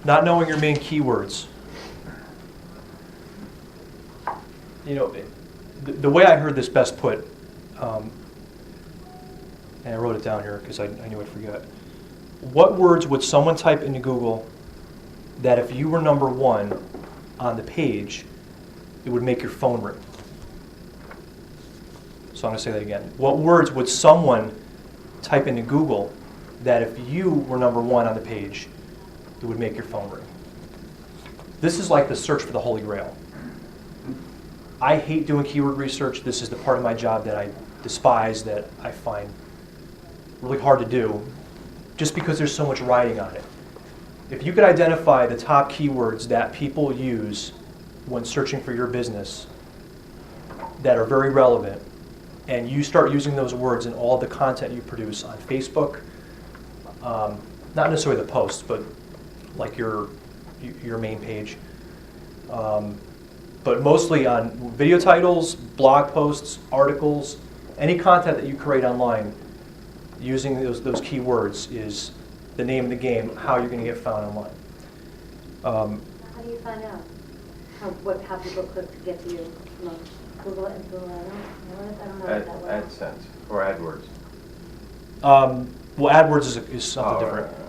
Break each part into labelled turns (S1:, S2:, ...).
S1: not knowing your main keywords. You know, the way I heard this best put, and I wrote it down here because I knew I'd forget. What words would someone type into Google that if you were number one on the page, it would make your phone ring? So I'm going to say that again. What words would someone type into Google that if you were number one on the page, it would make your phone ring? This is like the search for the Holy Grail. I hate doing keyword research. This is the part of my job that I despise, that I find really hard to do, just because there's so much writing on it. If you could identify the top keywords that people use when searching for your business that are very relevant, and you start using those words in all the content you produce on Facebook, not necessarily the posts, but like your main page, but mostly on video titles, blog posts, articles, any content that you create online, using those keywords is the name of the game, how you're going to get found online.
S2: How do you find out how people click to get to you? Google and Google, I don't know that well.
S3: AdSense or AdWords.
S1: Well, AdWords is something different. Right.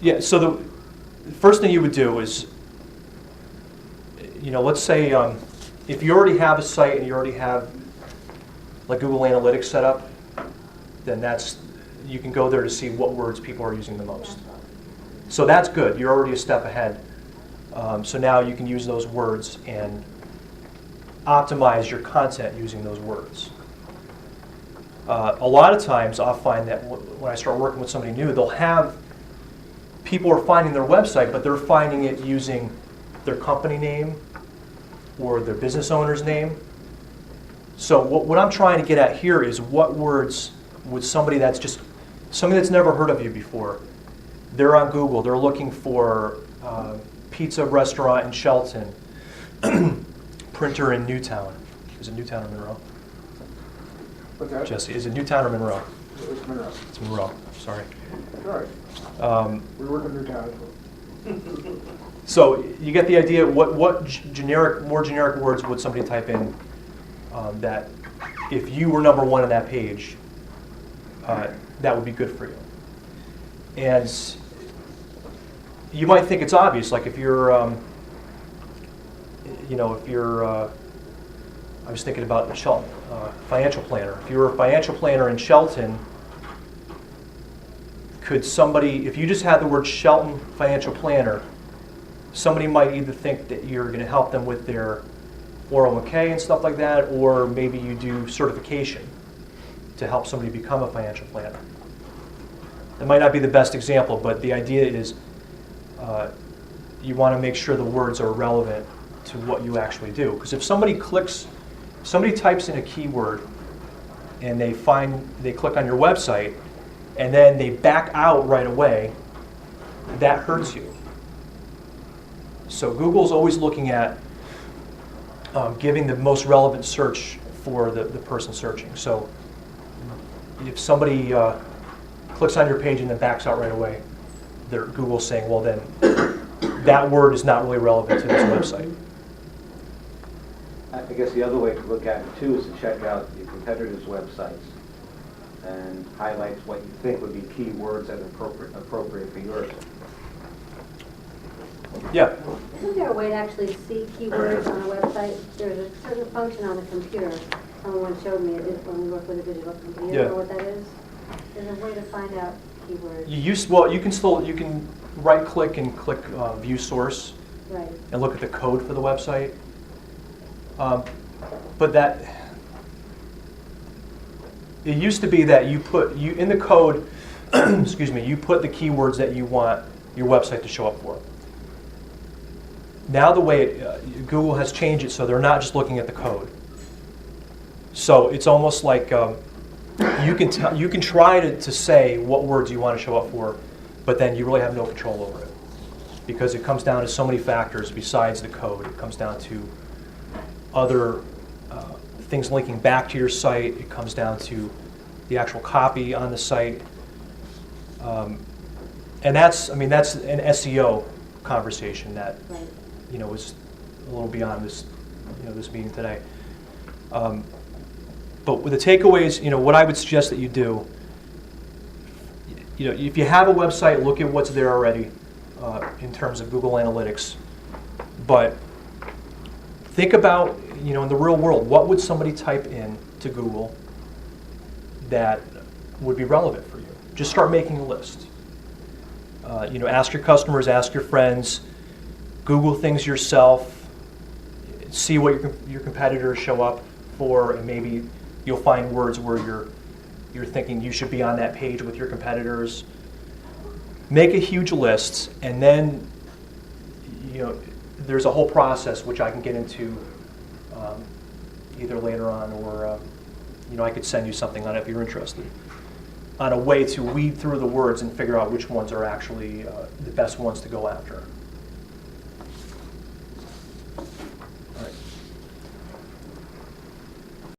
S1: Yeah, so the first thing you would do is, let's say if you already have a site and you already have like Google Analytics set up, then you can go there to see what words people are using the most. So that's good. You're already a step ahead. So now you can use those words and optimize your content using those words. A lot of times I'll find that when I start working with somebody new, they'll have people are finding their website, but they're finding it using their company name or their business owner's name. So what I'm trying to get at here is what words would somebody that's never heard of you before, they're on Google, they're looking for pizza restaurant in Shelton, printer in Newtown. Is it Newtown or Monroe?
S4: What's that?
S1: Jesse, is it Newtown or Monroe?
S4: It's Monroe.
S1: It's Monroe, sorry.
S4: All right. We work in Newtown as well.
S1: So you get the idea. What more generic words would somebody type in that if you were number one on that page, that would be good for you? And you might think it's obvious, like if you're, I was thinking about the Shelton financial planner. If you were a financial planner in Shelton, could somebody, if you just had the word Shelton financial planner, somebody might either think that you're going to help them with their 401k and stuff like that, or maybe you do certification to help somebody become a financial planner. It might not be the best example, but the idea is you want to make sure the words are relevant to what you actually do. Because if somebody types in a keyword and they click on your website and then they back out right away, that hurts you. So Google's always looking at giving the most relevant search for the person searching. So if somebody clicks on your page and then backs out right away, Google's saying, well then, that word is not really relevant to this website.
S5: I guess the other way to look at it too is to check out your competitors' websites and highlight what you think would be key words that are appropriate for yours.
S1: Yeah.
S2: Isn't there a way to actually see keywords on a website? There's a certain function on the computer. Someone showed me it when we work with a digital company. You know what that is? There's a way to find out keywords.
S1: You can right click and click view source,
S2: right,
S1: and look at the code for the website. But it used to be that you in the code, excuse me, you put the keywords that you want your website to show up for. Now the way Google has changed it so they're not just looking at the code. So it's almost like you can try to say what words you want to show up for, but then you really have no control over it because it comes down to so many factors besides the code. It comes down to other things linking back to your site. It comes down to the actual copy on the site. And that's an SEO conversation that,
S2: Right.
S1: is a little beyond this, this meeting today. But with the takeaways, what I would suggest that you do, if you have a website, look at what's there already in terms of Google Analytics. But think about, in the real world, what would somebody type in to Google that would be relevant for you? Just start making a list. Ask your customers, ask your friends, Google things yourself, see what your competitors show up for, and maybe you'll find words where you're thinking you should be on that page with your competitors. Make a huge list, and then there's a whole process which I can get into either later on, or I could send you something on it if you're interested, on a way to weed through the words and figure out which ones are actually the best ones to go after.